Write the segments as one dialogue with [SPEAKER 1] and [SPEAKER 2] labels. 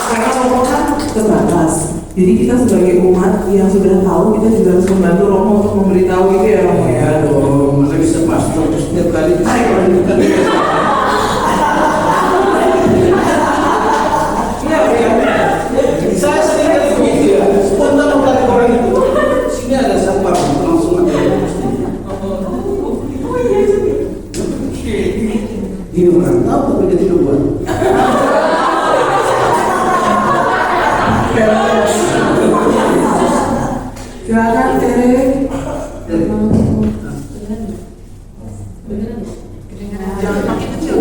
[SPEAKER 1] Karena Romo kan terbatas. Jadi kita sebagai umat yang sudah tahu, kita juga harus membantu Romo untuk memberitahu itu ya Romo ya.
[SPEAKER 2] Ya dong, masa bisa pastor terus setiap kali saya orang itu kan. Saya sering kali begitu ya, spontan mengatakan orang itu, sini ada sampah, langsung aja. Ini orang tahu tapi dia tidak buat.
[SPEAKER 1] Silakan Tereng. Jangan pakai kecil.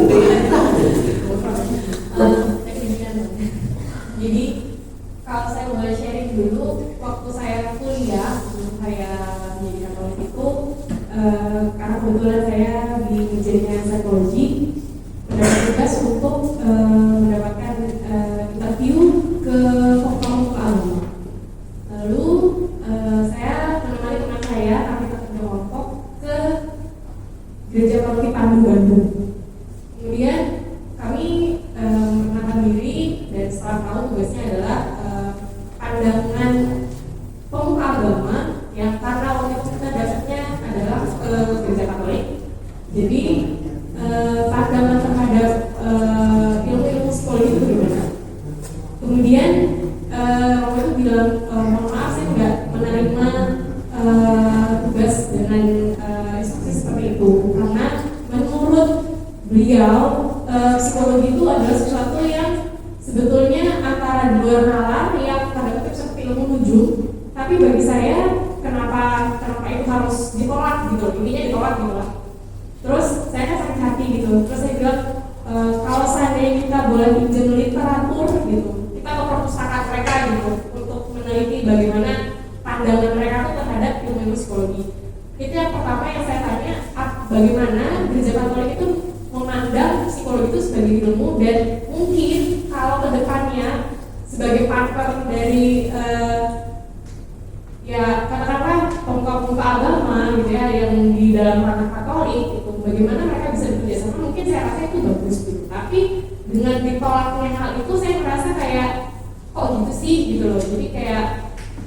[SPEAKER 3] Jadi kalau saya boleh sharing dulu, waktu saya kuliah, saya menjadi Katolik itu karena kebetulan saya di pendidikan psikologi, mendapat tugas untuk mendapatkan interview ke pemuka agama. Lalu saya menemani teman saya, kami satu kelompok ke Gereja Paroki Pandu Bandung. Kemudian kami mengenalkan diri dan setelah tahu tugasnya adalah pandangan pemuka agama yang karena waktu itu kita dapatnya adalah ke Gereja Katolik. Jadi pandangan terhadap ilmu-ilmu psikologi itu berbeda. Kemudian waktu itu bilang mohon maaf saya nggak menerima tugas dengan instruksi seperti itu karena menurut beliau psikologi itu adalah sesuatu yang sebetulnya antara dua nalar yang tanda kutip seperti ilmu nujum, tapi bagi saya kenapa itu harus ditolak gitu, intinya ditolak gitu lah. Terus saya kan sakit hati gitu, terus saya bilang kalau seandainya kita boleh pinjam literatur gitu, kita ke perpustakaan mereka gitu untuk meneliti bagaimana pandangan mereka tuh terhadap ilmu psikologi. Itu yang pertama yang saya tanya, bagaimana Gereja Katolik itu memandang psikologi itu sebagai ilmu, dan mungkin kalau kedepannya sebagai partner dari ya katakanlah pemuka-pemuka agama gitu ya yang di dalam ranah Katolik itu, bagaimana mereka bisa bekerja sama, mungkin saya rasa itu bagus gitu. Tapi dengan ditolaknya hal itu saya merasa kayak kok gitu sih gitu loh. Jadi kayak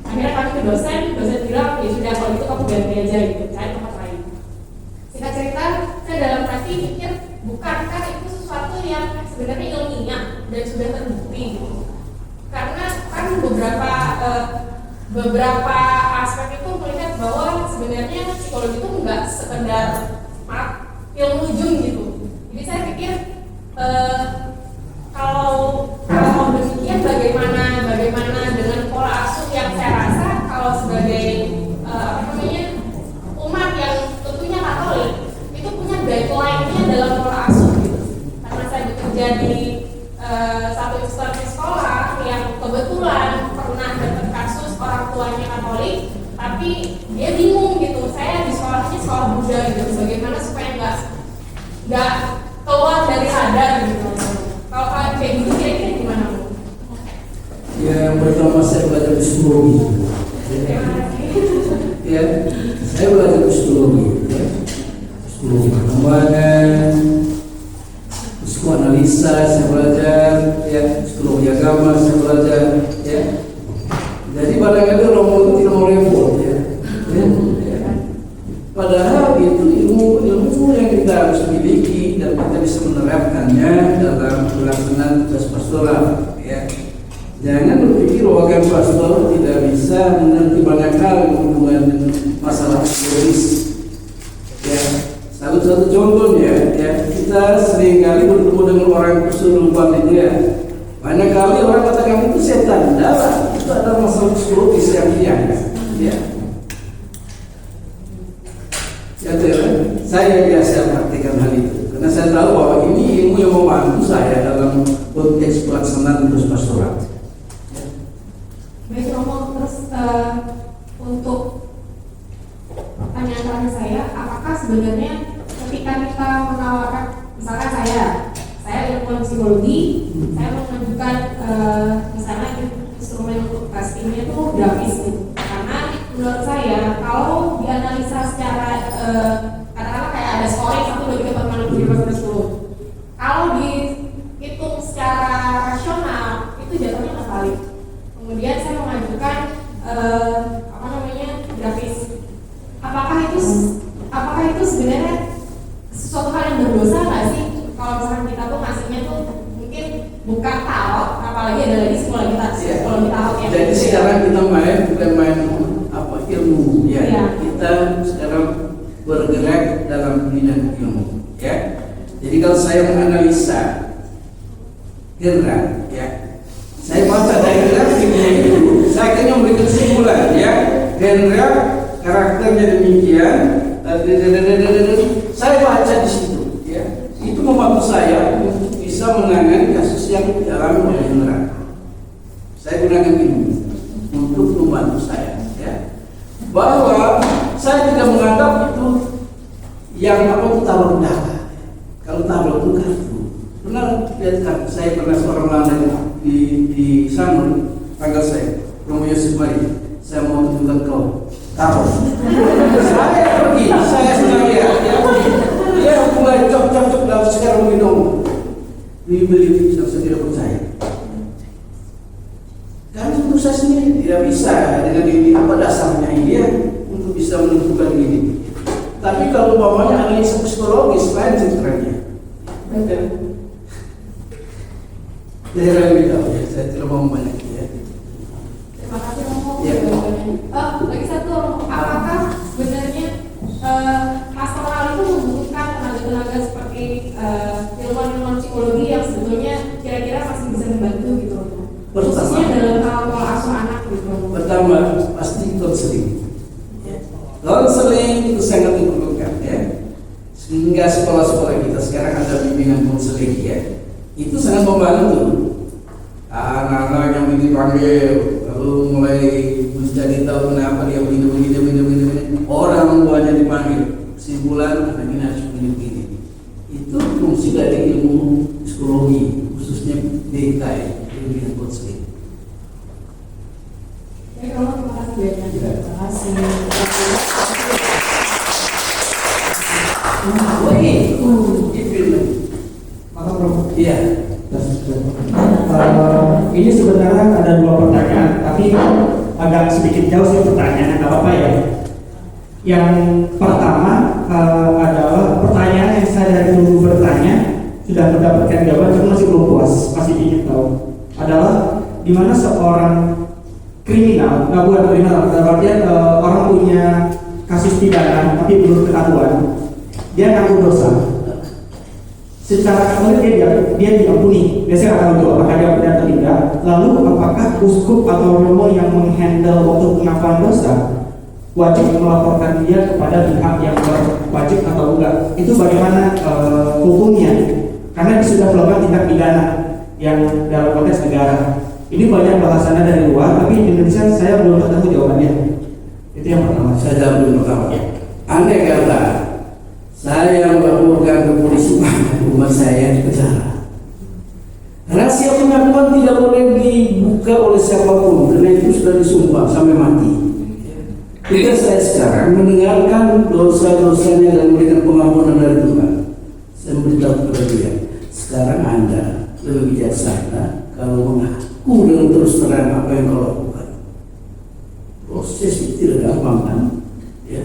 [SPEAKER 3] akhirnya kami ke dosen bilang ya sudah kalau itu kamu ganti aja gitu, cari tempat lain. Singkat cerita, saya dalam hati mikir bukankah itu sesuatu yang sebenarnya ilmiah dan sudah terbukti gitu. Karena kan beberapa aspek itu melihat bahwa sebenarnya psikologi itu enggak sekedar ilmu ujung gitu. Jadi saya pikir kalau demikian bagaimana dengan pola asuh yang saya rasa kalau sebagai umat yang tentunya Katolik itu punya guideline-nya dalam pola asuh gitu. Karena saya bekerja di satu instansi sekolah yang kebetulan pernah dapat kasus orang tuanya Katolik, tapi dia bingung gitu. Saya di sekolahnya sekolah Buddha gitu, bagaimana supaya nggak keluar dari radar gitu. Kalau kayak gitu kira-kira gimana Bu?
[SPEAKER 2] Ya pertama saya belajar psikologi. Ya, saya belajar psikologi. Ya. Psikologi perkembangan, psikoanalisa saya belajar, ya, psikologi agama saya belajar, ya. Jadi kadang-kadang Romo itu tidak mau repot, ya. Padahal itu ilmu yang kita harus miliki dan kita bisa menerapkannya dalam pelaksanaan tugas pastoral, ya. Jangan berpikir bahwa pastor tidak bisa mengerti banyak hal yang berhubungan dengan masalah psikologis. Ya, satu contohnya, ya, kita seringkali bertemu dengan orang kesurupan itu ya. Banyak kali orang katakan itu setan, dalam itu adalah masalah psikologis yang diangkat. Ya. Ya, saya biasa praktikkan hal itu karena saya tahu bahwa ini ilmu yang membantu saya dalam konteks pelaksanaan tugas pastoral.
[SPEAKER 3] Baik Romo, terus untuk pertanyaan terakhir saya, apakah sebenarnya ketika kita menawarkan, misalkan saya ilmuwan psikologi, saya mengajukan misalnya instrumen untuk testingnya itu grafis gitu, karena menurut saya kalau dianalisa secara katakanlah kayak ada scoring 1, 2, 3, 4, 5, 6, 7, 8, 10, kalau dihitung secara rasional itu jatuhnya maksudnya tuh mungkin bukan tarot, apalagi ada lagi psikologi tarot ya.
[SPEAKER 2] Jadi sekarang kita bukan main ilmu ya.
[SPEAKER 3] Iya.
[SPEAKER 2] Kita sekarang bergerak dalam bidang ilmu ya. Jadi kalau saya menganalisa genre ya, saya baca dari grafiknya itu, saya akan memberikan kesimpulan ya, genre karakternya demikian, saya baca di situ ya, itu membantu saya untuk bisa menangani kasus yang dialami oleh genre. Saya gunakan ilmu untuk membantu saya ya, bahwa saya tidak menganggap itu yang itu taruh darah. Kalau taruh itu kartu. Pernah lihat kan, saya pernah seorang lanang di sana, tanggal saya, Romo Yosef Mari, saya mau tunjukkan kau taruh. Saya pergi, saya sedang lihat, dia mulai cok dalam sekarang minum. Beli saya tidak percaya. Dan untuk saya sendiri tidak bisa dengan ini, apa dasarnya ini ya, untuk bisa menentukan ini. Tapi kalau umpamanya analisa psikologis lain ceritanya. Daerah yang tahu ya, saya tidak mau banyak ya.
[SPEAKER 3] Terima kasih Romo.
[SPEAKER 2] Ya.
[SPEAKER 3] Lagi satu Romo, apakah sebenarnya pastoral itu membutuhkan tenaga-tenaga seperti ilmuwan psikologi yang sebetulnya kira-kira masih bisa membantu gitu Romo? Khususnya dalam hal pola asuh anak gitu Romo.
[SPEAKER 2] Pertama pasti konseling. Konseling itu sangat diperlukan ya. Sehingga sekolah-sekolah kita sekarang ada bimbingan konseling ya. Itu sangat membantu. Anak-anak yang dipanggil lalu mulai menjadi tahu kenapa dia begini. Orang tuanya dipanggil. Kesimpulan anak ini harus begini. Itu fungsi dari ilmu psikologi, khususnya DK ya, bimbingan konseling.
[SPEAKER 3] Ya, Romo, terima kasih banyak.
[SPEAKER 1] Terima kasih.
[SPEAKER 4] Iya. Ini sebenarnya ada dua pertanyaan, tapi agak sedikit jauh sih pertanyaannya, nggak apa-apa ya. Yang pertama adalah pertanyaan yang saya dari dulu bertanya, sudah mendapatkan jawaban, tapi masih belum puas, masih ingin tahu. Adalah di mana seorang kriminal, nggak bukan kriminal, artinya orang punya kasus pidana tapi belum ketahuan, dia ngaku dosa. Secara katolik dia diampuni. Biasanya akan tahu apakah dia benar atau tidak. Lalu apakah uskup atau romo yang menghandle waktu pengakuan dosa wajib melaporkan dia kepada pihak yang berwajib atau enggak? Itu bagaimana hukumnya? Karena dia sudah melakukan tindak pidana yang dalam konteks negara. Ini banyak bahasannya dari luar, tapi di Indonesia saya belum ketemu jawabannya. Itu yang pertama.
[SPEAKER 2] Saya jawab dulu pertama.
[SPEAKER 4] Ya.
[SPEAKER 2] Andai kata saya melaporkan ke polisi, rumah saya di penjara. Rahasia pengakuan tidak boleh dibuka oleh siapapun, karena itu sudah disumpah sampai mati. Tugas saya sekarang mendengarkan dosa-dosanya dan memberikan pengampunan dari Tuhan. Saya memberitahu kepada dia, sekarang Anda lebih bijaksana kalau mengaku dengan terus terang apa yang kau lakukan. Proses itu tidak gampang kan? Ya.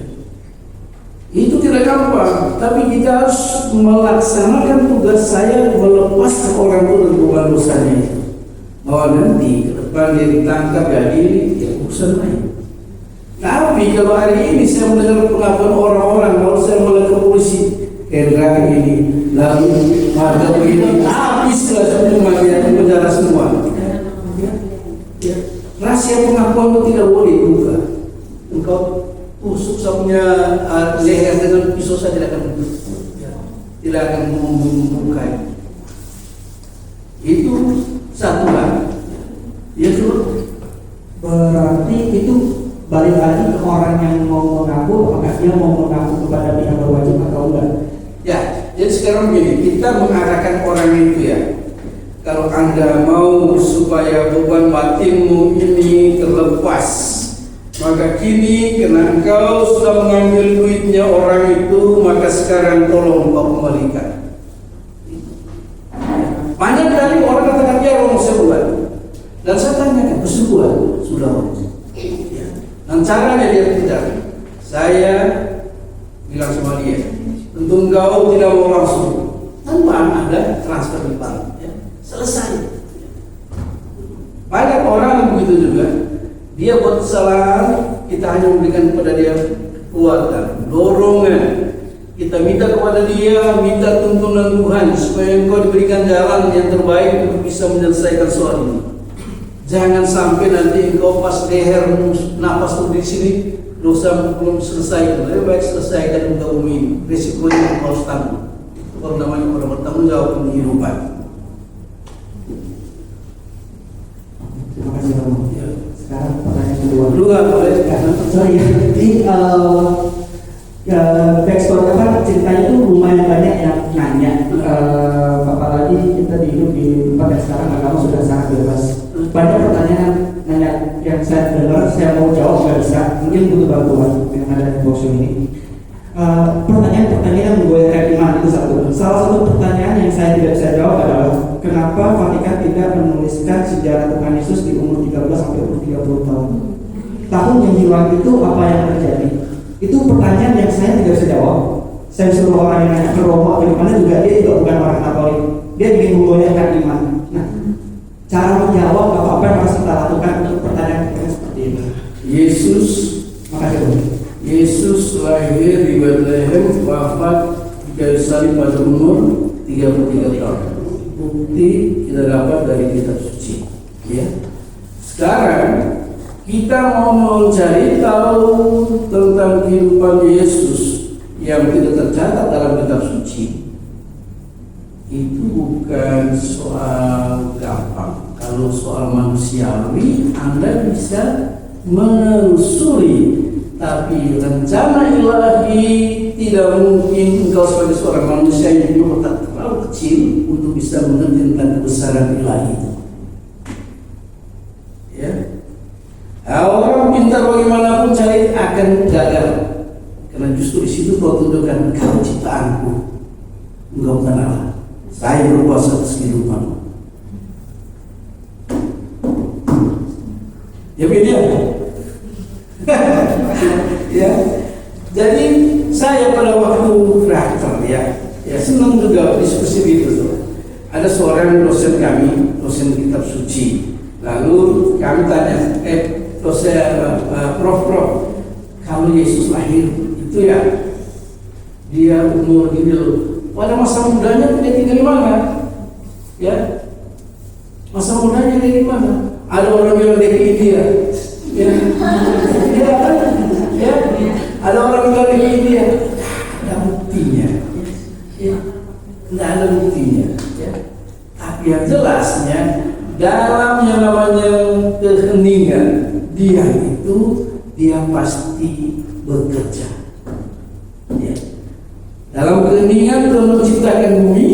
[SPEAKER 2] Itu tidak gampang, tapi kita harus melaksanakan tugas saya melepas orang itu dari beban dosanya itu. Bahwa nanti ke depan dia ditangkap ya urusan lain. Tapi kalau hari ini saya mendengar pengakuan orang-orang, kalau saya mulai ke polisi, Hendra ini, lalu harga begini, habislah semua dia di penjara semua. Ya. Rahasia pengakuan itu tidak boleh dibuka. Engkau tusuk punya leher dengan pisau saya tidak akan tidak akan membuka. Itu satu hal. Itu
[SPEAKER 4] Berarti itu balik lagi ke orang yang mau mengaku, apakah dia mau mengaku kepada pihak berwajib atau enggak?
[SPEAKER 2] ya, jadi sekarang begini, kita mengarahkan orang itu ya. Kalau Anda mau supaya beban batinmu ini terlepas, maka kini karena engkau sudah mengambil duitnya orang itu, maka sekarang tolong kau kembalikan. Banyak kali orang katakan dia Romo sebulan, dan saya tanyakan sebulan sudah Romo. Ya. Dan caranya dia tidak. Saya bilang sama dia, tentu engkau tidak mau langsung. tanpa ada transfer di bank, ya. Selesai. Banyak orang yang begitu juga. Dia buat kesalahan, kita hanya memberikan kepada dia kekuatan, dorongan. Kita minta kepada dia, minta tuntunan Tuhan supaya engkau diberikan jalan yang terbaik untuk bisa menyelesaikan soal ini. Jangan sampai nanti engkau pas leher napas tuh di sini dosa belum selesai. Lebih baik selesaikan muka bumi ini. Risikonya engkau harus tanggung. Itu kalau namanya orang bertanggung jawab kehidupan.
[SPEAKER 4] Terima kasih Romo.
[SPEAKER 2] Ya.
[SPEAKER 4] Sekarang pertanyaan kedua.
[SPEAKER 2] Kedua boleh.
[SPEAKER 4] Sorry ya, jadi backstory apa ceritanya itu lumayan banyak yang nanya. Apalagi kita hidup di tempat yang sekarang agama sudah sangat bebas. Banyak pertanyaan nanya yang saya dengar, saya mau jawab nggak bisa. Mungkin butuh bantuan yang ada di box ini. Pertanyaan yang menggoyahkan iman itu satu. Salah satu pertanyaan yang saya tidak bisa jawab adalah kenapa Vatikan tidak menuliskan sejarah Tuhan Yesus di umur 13 sampai umur 30 tahun. Tahun yang hilang itu apa yang terjadi? Itu pertanyaan yang saya tidak bisa jawab. Saya suruh orang yang nanya ke Romo atau gimana juga dia juga bukan orang Katolik. Dia ingin menggoyahkan iman. Nah, cara menjawab apa yang harus kita lakukan untuk pertanyaan seperti ini.
[SPEAKER 2] Yesus,
[SPEAKER 4] Makasih Romo.
[SPEAKER 2] Yesus lahir di Bethlehem, wafat di kayu salib pada umur 33 tahun. Bukti kita dapat dari kitab suci. Ya. Sekarang kita mau mencari tahu tentang kehidupan Yesus yang tidak tercatat dalam kitab suci. Itu bukan soal gampang. Kalau soal manusiawi, Anda bisa menelusuri. Tapi rencana ilahi tidak mungkin engkau sebagai seorang manusia yang juga terlalu kecil untuk bisa mengerti tentang kebesaran ilahi itu. Ya. Orang pintar bagaimanapun cari akan gagal. Karena justru di situ kau tunjukkan engkau ciptaanku. Engkau bukan Allah. Saya berkuasa atas kehidupanmu. Ya beda. Ya, jadi saya pada waktu reaktor ya senang juga diskusi gitu. Ada seorang dosen kami, dosen kitab suci. Lalu kami tanya, dosen prof, kalau Yesus lahir itu ya dia umur gini loh. Pada masa mudanya dia tinggal di mana? Ya, masa mudanya dia di mana? Ada orang bilang dia ke India. Ya, ya, ada orang bilang di India. Ada buktinya. Ya, tidak ada buktinya. Ya. Tapi yang jelasnya dalam yang namanya keheningan dia pasti bekerja. Ya. Dalam keheningan Tuhan menciptakan bumi,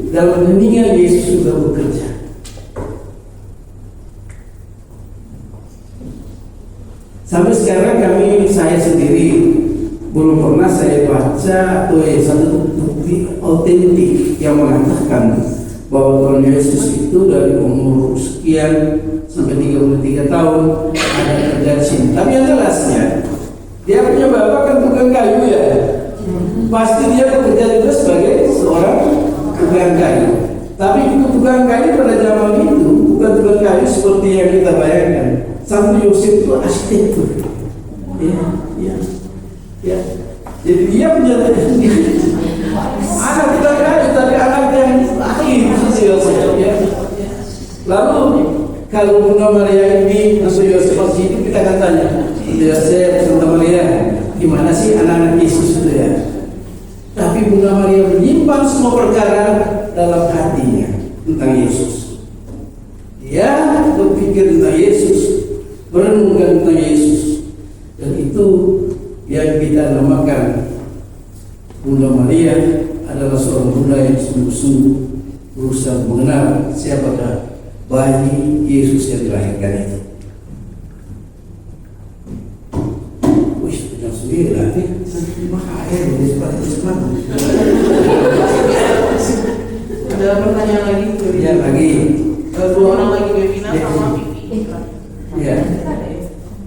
[SPEAKER 2] dalam keheningan Yesus sudah bekerja. Sampai sekarang saya sendiri belum pernah saya baca atau satu bukti otentik yang mengatakan bahwa Tuhan Yesus itu dari umur sekian sampai 33 tahun ada kerja di sini. Tapi yang jelasnya dia punya bapak kan tukang kayu ya. Pasti dia bekerja juga sebagai seorang tukang kayu. Tapi itu tukang kayu pada zaman itu bukan tukang kayu seperti yang kita bayangkan. Santo Yosef itu arsitektur. Ya. Jadi dia punya anak kita kayu, tapi anak yang akhir Santo Yosef. Ya. Lalu kalau Bunda Maria ini Santo Yosef itu kita akan tanya, Yosef, Santa Maria, gimana sih anak-anak Yesus itu ya? Tapi Bunda Maria menyimpan semua perkara dalam hatinya tentang Yesus. Dia berpikir tentang Yesus, merenungkan tentang Yesus, dan itu yang kita namakan Bunda Maria adalah seorang bunda yang sungguh-sungguh berusaha mengenal siapakah bayi Yesus yang dilahirkan itu. Wih, sudah sendiri nanti maka air di sebelah.
[SPEAKER 1] Ada pertanyaan lagi?
[SPEAKER 2] Ya lagi.
[SPEAKER 1] Dua orang lagi webinar sama Vivi.
[SPEAKER 2] Ya.